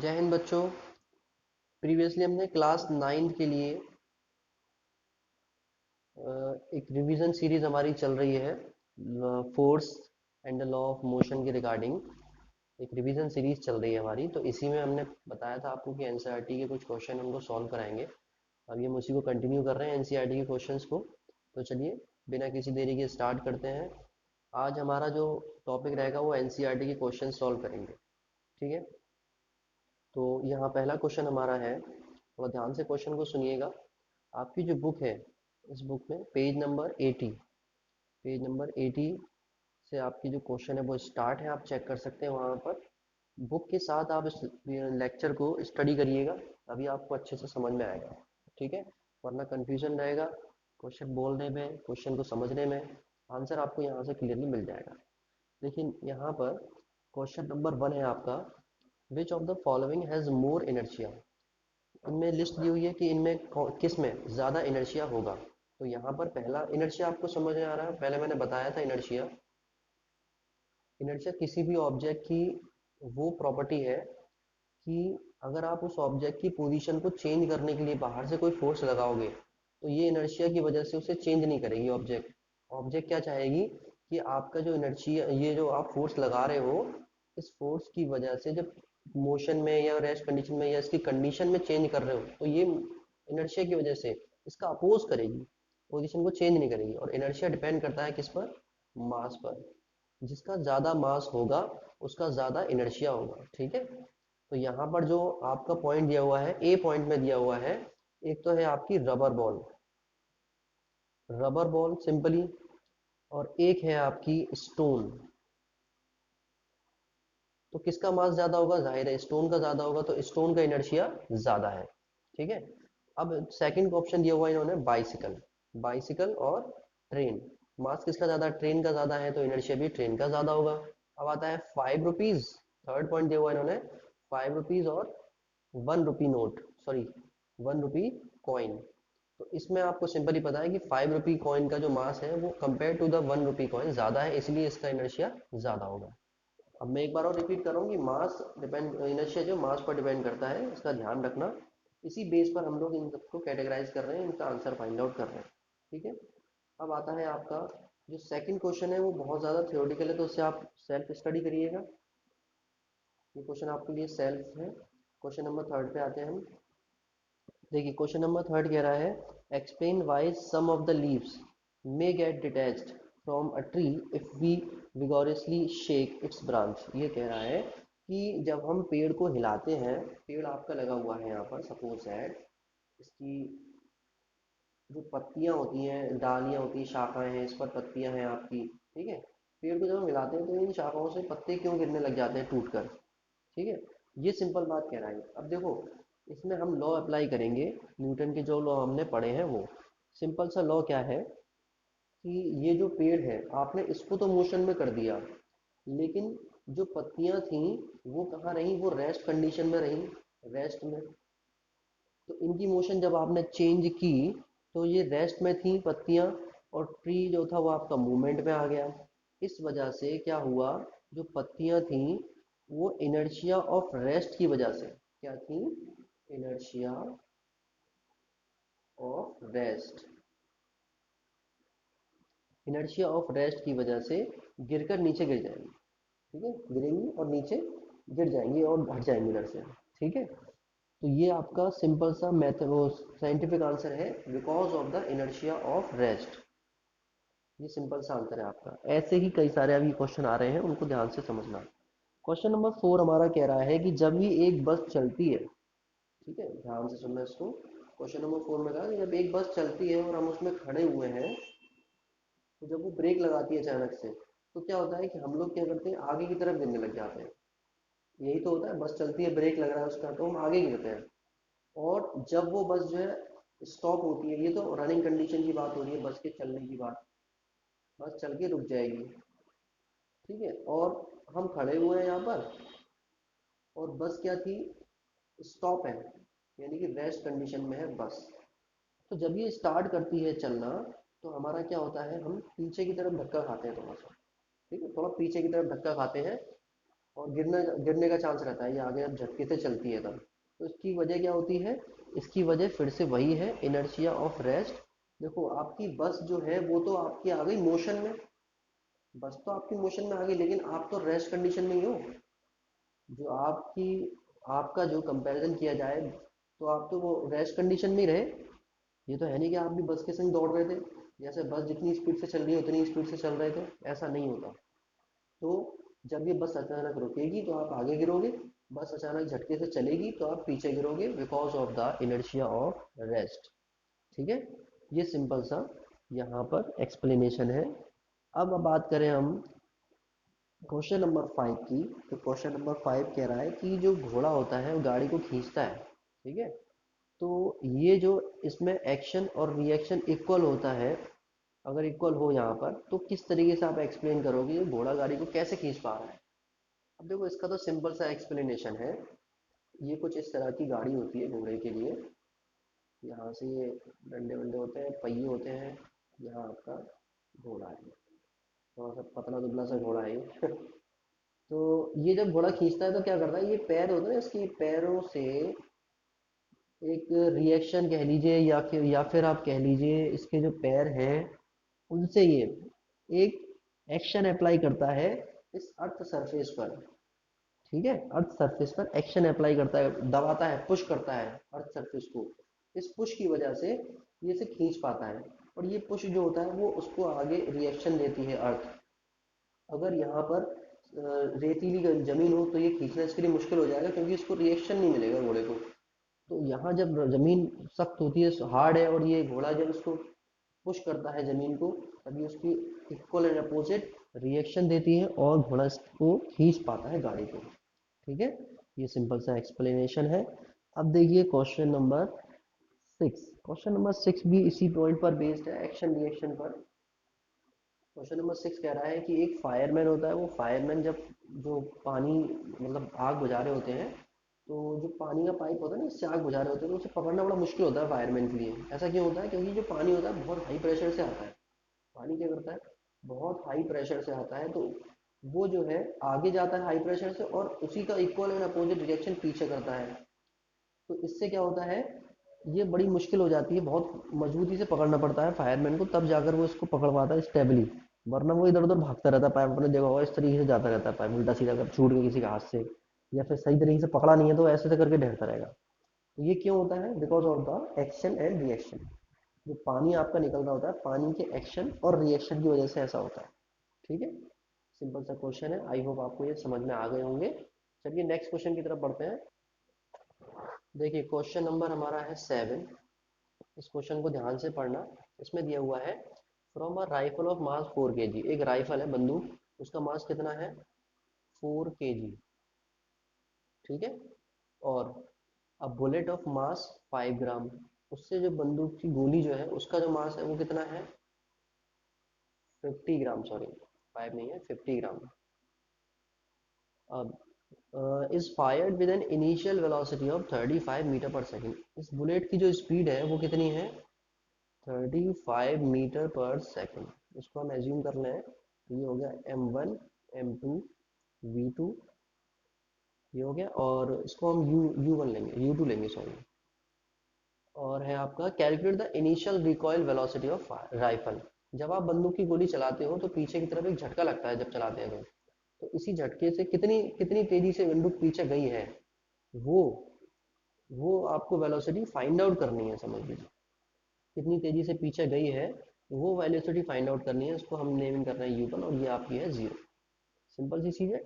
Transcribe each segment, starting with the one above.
जय हिंद बच्चों। प्रीवियसली हमने क्लास 9 के लिए एक रिवीजन सीरीज हमारी चल रही है force and the law of motion के रिगार्डिंग। एक रिवीजन सीरीज चल रही है हमारी, तो इसी में हमने बताया था आपको कि एनसीईआरटी के कुछ क्वेश्चन हमको सॉल्व कराएंगे। अभी हम उसी को कंटिन्यू कर रहे हैं एनसीईआरटी के क्वेश्चंस को। तो चलिए बिना किसी देरी के स्टार्ट करते हैं। आज हमारा जो टॉपिक रहेगा वो एनसीईआरटी के क्वेश्चन सॉल्व करेंगे। ठीक है, तो यहाँ पहला क्वेश्चन हमारा है, थोड़ा ध्यान से क्वेश्चन को सुनिएगा। आपकी जो बुक है, इस बुक में पेज नंबर 80 से आपकी जो क्वेश्चन है वो स्टार्ट है, आप चेक कर सकते हैं वहाँ पर। बुक के साथ आप इस लेक्चर को स्टडी करिएगा, तभी आपको अच्छे से समझ में आएगा। ठीक है, वरना कंफ्यूजन रहेगा क्वेश्चन बोलने में, क्वेश्चन को समझने में। आंसर आपको यहाँ से क्लियरली मिल जाएगा। लेकिन यहाँ पर क्वेश्चन नंबर 1 है आपका, which of the following has more inertia. इनमें लिस्ट दी हुई है कि इनमें किस में ज़्यादा इनर्शिया होगा। तो यहाँ पर पहला इनर्शिया आपको समझ में आ रहा है, पहले मैंने बताया था इनर्शिया। इनर्शिया किसी भी ऑब्जेक्ट की वो प्रॉपर्टी है कि अगर आप उस ऑब्जेक्ट की पोजीशन को चेंज करने के लिए बाहर से कोई फोर्स लगाओगे, तो ये इनर्शिया की वजह से उसे चेंज नहीं करेगी ऑब्जेक्ट। ऑब्जेक्ट क्या चाहेगी कि आपका जो इनर्शिया, ये जो आप फोर्स लगा रहे हो, इस फोर्स की वजह से जब मोशन में या रेस्ट कंडीशन में या इसकी कंडीशन में चेंज कर रहे हो, तो ये इनर्शिया की वजह से इसका अपोज करेगी, पोजीशन को चेंज नहीं करेगी। और इनर्शिया डिपेंड करता है किस पर? मास पर। जिसका ज्यादा मास होगा उसका ज्यादा इनर्शिया होगा। ठीक है, तो यहाँ पर जो आपका पॉइंट दिया हुआ है, ए पॉइंट में दिया हुआ है, एक तो है आपकी rubber ball, rubber ball simply, और एक है आपकी स्टोन। तो किसका मास ज्यादा होगा? जाहिर है स्टोन का ज्यादा होगा, तो स्टोन का इनर्शिया ज्यादा है। ठीक है, अब सेकंड ऑप्शन दिया हुआ है इन्होंने, बाइसिकल। बाइसिकल और ट्रेन, मास किसका ज्यादा? ट्रेन का ज्यादा है, तो इनर्शिया भी ट्रेन का ज्यादा होगा। अब आता है 5 रुपीज, थर्ड पॉइंट दिया हुआ है इन्होंने, 5 रुपीज और 1 rupee note, sorry 1 rupee coin. तो इसमें आपको सिंपली पता है कि 5 रुपी कॉइन का जो मास है वो compare to the 1 rupee coin ज्यादा है, इसलिए इसका इनर्शिया ज्यादा होगा। अब मैं एक बार और रिपीट कर रहा हूँ कि मास डिपेंड, इनर्शिया जो मास पर डिपेंड करता है, इसका ध्यान रखना। इसी बेस पर हम लोग इन सबको कैटेगराइज कर रहे हैं, इनका आंसर फाइंड आउट कर रहे हैं। ठीक है, अब आता है आपका जो सेकंड क्वेश्चन है, वो बहुत ज़्यादा थ्योरेटिकल है, तो उससे आप सेल्फ स्टडी करिएगा। ये क्वेश्चन आपके लिए सेल्फ है। क्वेश्चन नंबर 3 पे आते हैं हम। देखिए क्वेश्चन नंबर 3 कह रहा है, explain why some of the leaves may get detached from a tree if we vigorously shake its branch. ये कह रहा है कि जब हम पेड़ को हिलाते हैं, पेड़ आपका लगा हुआ है यहाँ पर, सपोज दैट इसकी जो पत्तियां होती हैं, डालियां होती हैं, शाखाएं हैं, इस पर पत्तियां हैं आपकी। ठीक है, पेड़ को जब हम हिलाते हैं तो इन शाखाओं से पत्ते क्यों गिरने लग जाते हैं टूट कर? ठीक है, ये सिंपल बात कह रहा है। अब देखो, इसमें हम लॉ अप्लाई करेंगे, न्यूटन के जो लॉ हमने पढ़े हैं वो। सिंपल सा लॉ क्या है कि ये जो पेड़ है आपने इसको तो मोशन में कर दिया, लेकिन जो पत्तियां थी वो कहाँ रही? वो रेस्ट कंडीशन में रही, रेस्ट में। तो इनकी मोशन जब आपने चेंज की, तो ये रेस्ट में थी पत्तियां, और ट्री जो था वो आपका मूवमेंट में आ गया। इस वजह से क्या हुआ, जो पत्तियां थी वो इनर्शिया ऑफ रेस्ट की वजह से क्या थी? Inertia of rest, inertia of rest की वजह से गिरकर नीचे गिर जाएंगी। ठीक है, गिरेंगी और नीचे गिर जाएंगी और हट जाएंगी इधर से। ठीक है, तो ये आपका सिंपल सा मैथड, वो साइंटिफिक आंसर है, because of the inertia of rest. ये सिंपल सा आंसर है आपका। ऐसे ही कई सारे अभी क्वेश्चन आ रहे हैं, उनको ध्यान से समझना। क्वेश्चन नंबर 4 हमारा कह रहा है कि जब भी एक बस चलती है, ठीक है ध्यान से सुनना इसको। क्वेश्चन नंबर 4 में कहा कि जब एक बस चलती है और हम उसमें खड़े हुए हैं, तो जब वो ब्रेक लगाती है अचानक से, तो क्या होता है कि हम लोग क्या करते हैं? आगे की तरफ गिरने लग जाते हैं। यही तो होता है, बस चलती है, ब्रेक लग रहा है उसका, तो हम आगे गिरते हैं। और जब वो बस जो है स्टॉप होती है, ये तो रनिंग कंडीशन की बात हो रही है, बस के चलने की बात, बस चल के रुक जाएगी। ठीक है, और हम खड़े हुए हैं यहाँ पर, और बस क्या थी? स्टॉप है, यानी कि रेस्ट कंडीशन में है बस। तो जब ये स्टार्ट करती है चलना, तो हमारा क्या होता है? हम पीछे की तरफ धक्का खाते हैं थोड़ा सा। ठीक है, थोड़ा पीछे की तरफ धक्का खाते हैं, और गिरना गिरने का चांस रहता है ये आगे जब झटके से चलती है तब। तो इसकी वजह क्या होती है? इसकी वजह फिर से वही है, इनर्शिया ऑफ रेस्ट। देखो आपकी बस जो है वो तो आपकी आ गई मोशन में, बस तो आपकी मोशन में आ गई, लेकिन आप तो रेस्ट कंडीशन में ही हो। जो आपकी आपका जो कंपैरिजन किया जाए तो आप तो वो रेस्ट कंडीशन में ही रहे। ये तो है नहीं कि आप भी बस के संग दौड़ रहे थे, जैसे बस जितनी स्पीड से चल रही है उतनी स्पीड से चल रहे थे, ऐसा नहीं होता। तो जब ये बस अचानक रुकेगी तो आप आगे गिरोगे, बस अचानक झटके से चलेगी तो आप पीछे गिरोगे, because of the inertia of rest. ठीक है, ये सिंपल सा यहाँ पर एक्सप्लेनेशन है। अब बात करें हम क्वेश्चन नंबर 5 की। तो क्वेश्चन नंबर 5 कह रहा है कि जो घोड़ा होता है वो गाड़ी को खींचता है, ठीक है। तो ये जो इसमें एक्शन और रिएक्शन इक्वल होता है, अगर इक्वल हो यहाँ पर तो किस तरीके से आप एक्सप्लेन करोगे ये घोड़ा गाड़ी को कैसे खींच पा रहा है? अब देखो इसका तो सिंपल सा एक्सप्लेनेशन है। ये कुछ इस तरह की गाड़ी होती है घोड़े के लिए। यहाँ से ये डंडे वंडे होते हैं, पहिए होते हैं। यहाँ आपका घोड़ा है, थोड़ा सा पतला दुबला सा घोड़ा है ये। तो ये जब घोड़ा खींचता है तो क्या करता है, ये पैर होते हैं ना इसकी, पैरों से एक रिएक्शन कह लीजिए, या फिर आप कह लीजिए इसके जो पैर हैं उनसे ये एक एक्शन अप्लाई करता है इस अर्थ सरफेस पर। ठीक है, अर्थ सरफेस पर एक्शन अप्लाई करता है, दबाता है, पुश करता है अर्थ सरफेस को। इस पुश की वजह से ये इसे खींच पाता है। और ये पुश जो होता है वो उसको आगे रिएक्शन देती है अर्थ। अगर यहाँ पर रेतीली जमीन हो तो ये खींचना इसके लिए मुश्किल हो जाएगा, क्योंकि इसको रिएक्शन नहीं मिलेगा घोड़े को। तो यहाँ जब जमीन सख्त होती है, हार्ड है, और ये घोड़ा जब इसको पुश करता है जमीन को, तभी उसकी इक्वल एंड अपोजिट रिएक्शन देती है और घोड़ा इसको खींच पाता है गाड़ी को। ठीक है, ये सिंपल सा एक्सप्लेनेशन है। अब देखिए क्वेश्चन नंबर 6। क्वेश्चन नंबर 6 भी इसी पॉइंट पर बेस्ड है, एक्शन रिएक्शन पर। क्वेश्चन नंबर 6 कह रहा है कि एक फायरमैन होता है, वो फायरमैन जब जो पानी मतलब आग बुझा रहे होते हैं, तो जो पानी का पाइप होता है ना, इससे आग बुझा रहे होते हैं, तो उसे पकड़ना बड़ा मुश्किल होता है फायरमैन के लिए। ऐसा क्यों होता है? क्योंकि जो पानी होता है बहुत हाई प्रेशर से आता है। पानी क्या करता है, बहुत हाई प्रेशर से आता है, तो वो जो है आगे जाता है हाई प्रेशर से, और उसी का इक्वल एंड अपोजिट रिएक्शन पीछे करता है। तो इससे क्या होता है, ये बड़ी मुश्किल हो जाती है, बहुत मजबूती से पकड़ना पड़ता है फायरमैन को, तब जाकर वो इसको पकड़ पाता है स्टेबली। वरना वो इधर उधर भागता रहता है, पाइप अपने जगह होगा इस तरीके से जाता रहता है, पाइप उल्टा सीधा कर छूट गया किसी के हाथ से, या फिर सही तरीके से पकड़ा नहीं है तो ऐसे ऐसे करके ढहता रहेगा। तो ये क्यों होता है? Because of the action and reaction. जो पानी आपका निकल रहा होता है, पानी के एक्शन और रिएक्शन की वजह से ऐसा होता है। ठीक है, सिंपल सा क्वेश्चन है, आई होप आपको ये समझ में आ गए होंगे। चलिए नेक्स्ट क्वेश्चन की तरफ बढ़ते हैं। देखिए क्वेश्चन नंबर हमारा है 7। इस क्वेश्चन को ध्यान से पढ़ना। इसमें दिया हुआ है from a rifle of mass 4 kg। एक राइफल है, बंदूक, उसका मास कितना है? 4 kg। ठीक है, और अ बुलेट ऑफ मास 5 ग्राम। उससे जो बंदूक की गोली जो है उसका जो मास है वो कितना है? 50 ग्राम, सॉरी 5 नहीं है, 50 ग्राम। अब is fired with an initial velocity of 35 metre पर सेकेंड। इस बुलेट की जो स्पीड है वो कितनी है? 35 मीटर पर सेकेंड। इसको हम एज्यूम कर लें, ये हो गया m1 m2 v2, ये हो गया, और इसको हम u1 लेंगे, u2 लेंगे सॉरी। और है आपका calculate the initial recoil velocity of rifle. जब आप बंदूक की गोली चलाते हो तो पीछे की तरफ एक झटका लगता है जब चलाते हैं तो इसी झटके से कितनी कितनी तेजी से बंदूक पीछे गई है, वो वो आपको वेलोसिटी फाइंड आउट करनी है, समझ लीजिए। कितनी तेजी से पीछे गई है वो वेलोसिटी फाइंड आउट करनी है, उसको हम नेमिंग कर रहे हैं u1 और ये आपकी है 0। सिंपल सी चीज़ है।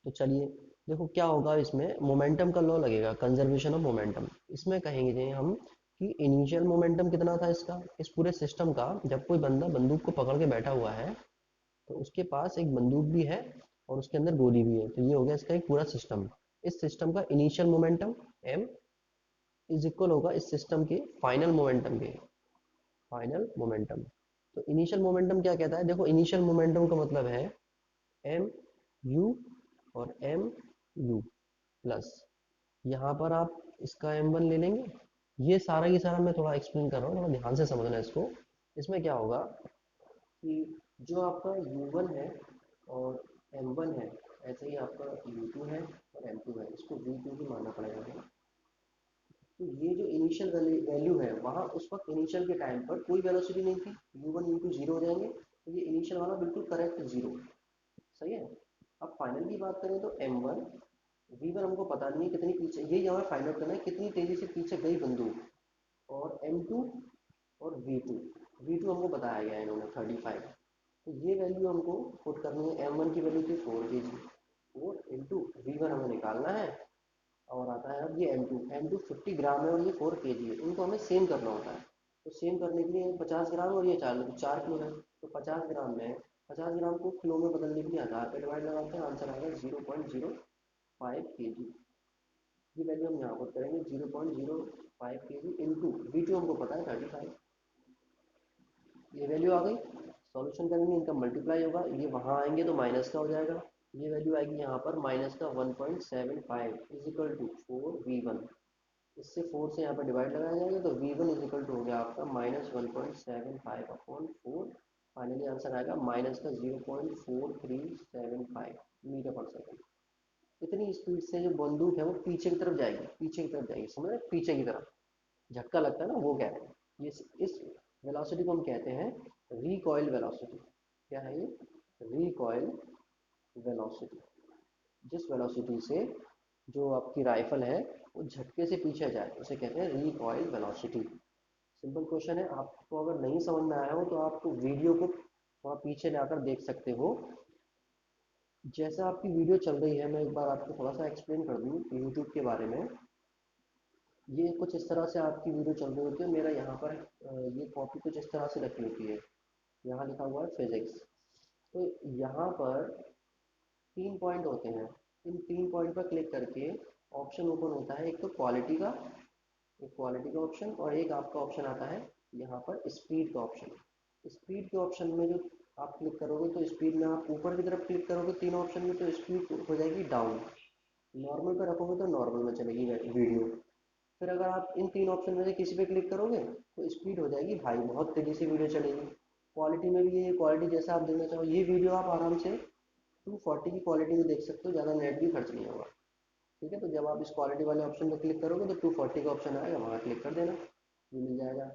तो चलिए देखो क्या होगा, इसमें मोमेंटम का लॉ लगेगा, कंजर्वेशन ऑफ मोमेंटम। इसमें कहेंगे हम कि इनिशियल मोमेंटम कितना था इसका, इस पूरे सिस्टम का। जब कोई बंदा बंदूक को पकड़ के बैठा हुआ है तो उसके पास एक बंदूक भी है और उसके अंदर गोली भी है, तो ये हो गया इसका एक पूरा सिस्टम। इस सिस्टम का initial momentum m is equal होगा इस सिस्टम के फाइनल मोमेंटम के। फाइनल मोमेंटम, तो इनिशियल मोमेंटम क्या कहता है? देखो इनिशियल मोमेंटम का मतलब है m u और m u प्लस, यहाँ पर आप इसका m1 ले लेंगे। ये सारा की सारा मैं थोड़ा एक्सप्लेन कर रहा हूँ, थोड़ा ध्यान से समझना इसको। इसमें क्या होगा कि जो आपका u1 है और m1 है, ऐसे ही आपका U2 है और M2 है, इसको V2 ही मानना पड़ेगा हमें। तो ये जो इनिशियल वैल्यू है वहाँ उस वक्त इनिशियल के टाइम पर कोई वेलोसिटी नहीं थी, U1 U2 जीरो हो जाएंगे, तो ये इनिशियल वाला बिल्कुल करेक्ट जीरो। सही है। अब फाइनल की बात करें तो M1 V1 हमको पता नहीं है कितनी पीछे, ये हमें फाइंड आउट करना है कितनी तेजी से पीछे गई बंदूक। और M2 और V2 हमको बताया गया है इन्होंने 35। तो ये वैल्यू हमको पुट करनी है। M1 की वैल्यू थी 4 kg, 4 × V1 हमें निकालना है। और आता है अब ये M2 50 ग्राम है और ये 4 kg है, इनको हमें सेम करना होता है। तो सेम करने के लिए 50 ग्राम और ये 4 किलो है, तो 50 ग्राम में 50 ग्राम को किलो में बदलने के लिए 1000 पे डिवाइड लगाते हैं, आंसर आएगा 0.05 kg। ये वैल्यू हम यहाँ पर करेंगे 0.05 kg इंटू V2 हमको पता है 35। ये वैल्यू आ गई। सॉल्यूशन करेंगे, इनका मल्टीप्लाई होगा, ये वहाँ आएंगे तो माइनस का हो जाएगा। ये वैल्यू आएगी यहाँ पर माइनस का 1.75 इज इक्वल टू 4V1। इससे 4 से यहाँ पर डिवाइड लगाया जाएगा तो V1 इज इक्वल टू हो गया आपका -1.75/4। फाइनली आंसर आएगा माइनस का 0.4375 मीटर पर सेकेंड। इतनी स्पीड से जो बंदूक है वो पीछे की तरफ जाएगी, पीछे की तरफ जाएगी, समझ रहे, पीछे की तरफ झटका लगता है ना, वो कह रहे हैं। ये इस वेलोसिटी को हम कहते हैं रिकॉइल वेलोसिटी। क्या है ये? Recoil velocity. जिस वेलोसिटी से जो आपकी राइफल है वो झटके से पीछे जाए उसे कहते हैं रिकॉइल वेलोसिटी। सिंपल क्वेश्चन है, आपको अगर नहीं समझ में आया हो तो आपको वीडियो को थोड़ा पीछे लाकर देख सकते हो। जैसा आपकी वीडियो चल रही है, मैं एक बार आपको थोड़ा सा एक्सप्लेन कर दूँ यूट्यूब के बारे में। ये कुछ इस तरह से आपकी वीडियो चल रही होती है, मेरा यहाँ पर ये कॉपी कुछ इस तरह से रखी होती है, यहाँ लिखा हुआ है फिजिक्स। तो यहाँ पर 3 पॉइंट होते हैं, इन 3 पॉइंट पर क्लिक करके ऑप्शन ओपन होता है, एक तो क्वालिटी का, एक क्वालिटी का ऑप्शन, और एक आपका ऑप्शन आता है यहाँ पर स्पीड का ऑप्शन। स्पीड के ऑप्शन में जो आप क्लिक करोगे तो स्पीड में आप ऊपर की तरफ क्लिक करोगे तीन ऑप्शन में तो स्पीड हो जाएगी डाउन। नॉर्मल पर रखोगे तो नॉर्मल में चलेगी वीडियो। फिर अगर आप इन तीन ऑप्शन में से किसी पे क्लिक करोगे तो स्पीड हो जाएगी हाई, बहुत तेज़ी से वीडियो चलेगी। क्वालिटी में भी ये क्वालिटी जैसा आप देखना चाहो, ये वीडियो आप आराम से 240 की क्वालिटी में देख सकते हो, ज़्यादा नेट भी खर्च नहीं होगा। ठीक है, तो जब आप इस क्वालिटी वाले ऑप्शन पर क्लिक करोगे तो 240 का ऑप्शन आएगा, वहाँ क्लिक कर देना, ये मिल जाएगा।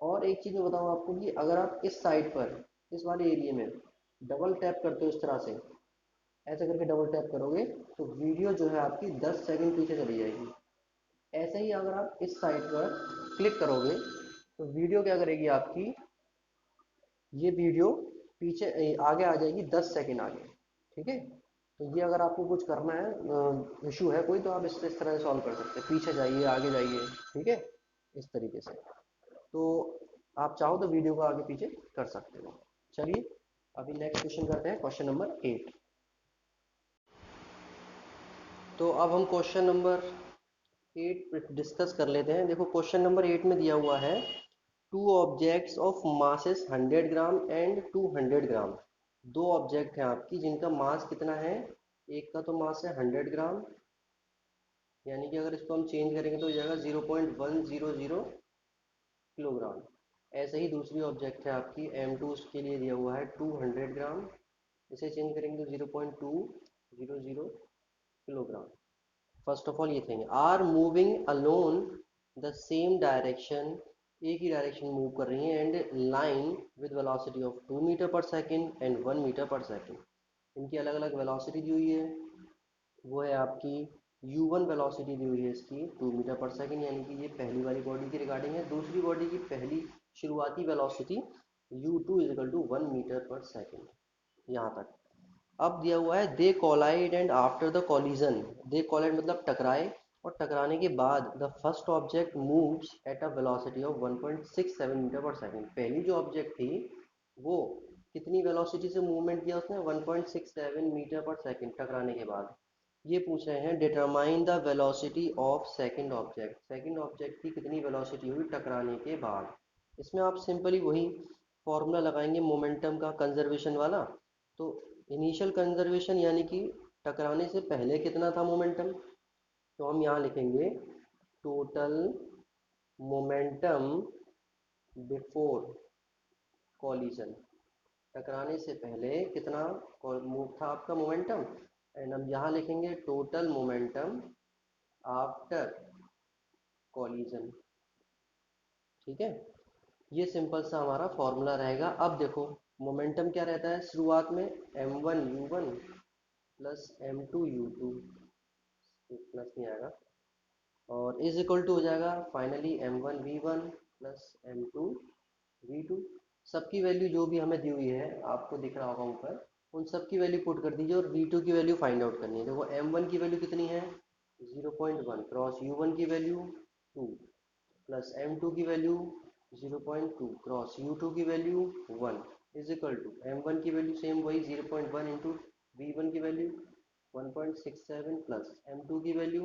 और एक चीज़ मैं बताऊँ आपको कि अगर आप इस साइड पर इस वाले एरिया में डबल टैप करते हो इस तरह से, ऐसे करके डबल टैप करोगे तो वीडियो जो है आपकी 10 सेकंड पीछे चली जाएगी। ऐसे ही अगर आप इस साइड पर क्लिक करोगे तो वीडियो क्या करेगी आपकी, ये वीडियो पीछे आगे आ जाएगी 10 सेकंड आगे। ठीक है, तो ये अगर आपको कुछ करना है, इशू है कोई, तो आप इस तरह से सॉल्व कर सकते हैं, पीछे जाइए आगे जाइए। ठीक है, इस तरीके से। तो आप चाहो तो वीडियो को आगे पीछे कर सकते हो। चलिए अभी नेक्स्ट क्वेश्चन करते हैं, क्वेश्चन नंबर 8। तो अब हम क्वेश्चन नंबर 8 डिस्कस कर लेते हैं। देखो क्वेश्चन नंबर 8 में दिया हुआ है two objects of masses 100 gram and 200 ग्राम। दो ऑब्जेक्ट हैं आपकी जिनका मास कितना है, एक का तो मास है 100 ग्राम, यानी कि अगर इसको हम चेंज करेंगे तो हो जाएगा 0.100 किलोग्राम। ऐसे ही दूसरी ऑब्जेक्ट है आपकी M2, उसके लिए दिया हुआ है 200 ग्राम, इसे चेंज करेंगे तो 0.200 किलोग्राम। फर्स्ट ऑफ ऑल ये thing are moving alone the same direction, एक ही डायरेक्शन मूव कर रही है, and line with velocity of 2 metre पर सेकेंड एंड 1 मीटर पर सेकेंड। इनकी अलग अलग वेलोसिटी दी हुई है, वो है आपकी u1 वेलोसिटी दी हुई है इसकी 2 मीटर पर सेकेंड, यानी कि ये पहली वाली बॉडी की रिगार्डिंग है। दूसरी बॉडी की पहली शुरुआती velocity u2 equal to 1 metre पर सेकेंड, यहाँ तक। अब दिया हुआ है they collide and after the collision, they collide मतलब टकराए, और टकराने के बाद the first object moves at a velocity of 1.67 metre पर सेकेंड। पहली जो ऑब्जेक्ट थी वो कितनी वेलोसिटी से मूवमेंट किया उसने, 1.67 मीटर पर सेकेंड टकराने के बाद। ये पूछ रहे हैं determine the velocity of second object, second object की कितनी वेलोसिटी हुई टकराने के बाद। इसमें आप सिंपली वही फॉर्मूला लगाएंगे मोमेंटम का, कंजर्वेशन वाला। तो इनिशियल कंजर्वेशन यानी कि टकराने से पहले कितना था मोमेंटम, तो हम यहाँ लिखेंगे टोटल मोमेंटम बिफोर कॉलिजन। टकराने से पहले कितना मूव था आपका मोमेंटम, एंड हम यहाँ लिखेंगे टोटल मोमेंटम आफ्टर कॉलिजन। ठीक है, ये सिंपल सा हमारा फॉर्मूला रहेगा। अब देखो मोमेंटम क्या रहता है शुरुआत में, m1u1 प्लस m2u2, प्लस नहीं आएगा, और इज इक्वल टू हो जाएगा फाइनली m1v1 प्लस m2v2। सबकी वैल्यू जो भी हमें दी हुई है आपको दिख रहा होगा ऊपर, उन सब की वैल्यू पुट कर दीजिए और v2 की वैल्यू फाइंड आउट करनी है। देखो m1 की वैल्यू कितनी है 0.1 क्रॉस u1 की वैल्यू 2 प्लस m2 की वैल्यू 0.2 क्रॉस u2 की value 1 is equal to m1 की वैल्यू सेम वही 0.1 इंटू v1 की वैल्यू 1.67 प्लस m2 की वैल्यू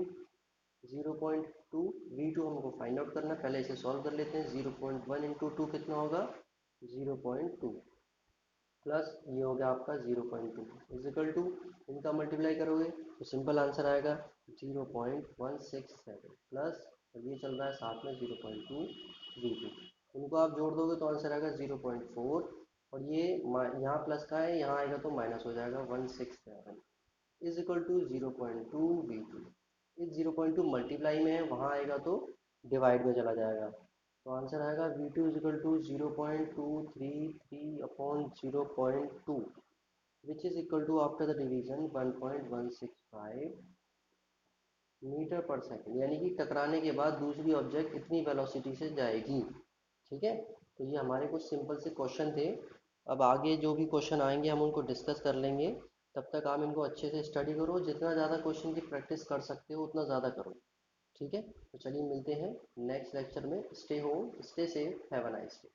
0.2, v2 हमको फाइंड आउट करना है, पहले इसे सॉल्व कर लेते हैं। 0.1 इंटू टू कितना होगा 0.2 प्लस ये हो गया आपका 0.2 इज इक्वल टू, इनका मल्टीप्लाई करोगे तो सिंपल आंसर आएगा 0.167 प्लस, और ये चल रहा है साथ में 0.2 v2, इनको आप जोड़ दोगे तो आंसर आएगा 0.4, और ये यहाँ प्लस का है यहाँ आएगा तो माइनस हो जाएगा 167 इज इक्वल टू 0.2 v2। इस 0.2 मल्टीप्लाई में है, वहाँ आएगा तो डिवाइड में चला जाएगा, तो आंसर आएगा v2 is equal to 0.233 upon 0.2 which is equal to after the division 1.165 metre पर सेकेंड, यानी कि टकराने के बाद दूसरी ऑब्जेक्ट इतनी वेलोसिटी से जाएगी। ठीक है, तो ये हमारे कुछ सिंपल से क्वेश्चन थे। अब आगे जो भी क्वेश्चन आएंगे हम उनको डिस्कस कर लेंगे, तब तक आप इनको अच्छे से स्टडी करो, जितना ज़्यादा क्वेश्चन की प्रैक्टिस कर सकते हो उतना ज़्यादा करो। ठीक है, तो चलिए मिलते हैं नेक्स्ट लेक्चर में। Stay home, stay safe, have a nice day.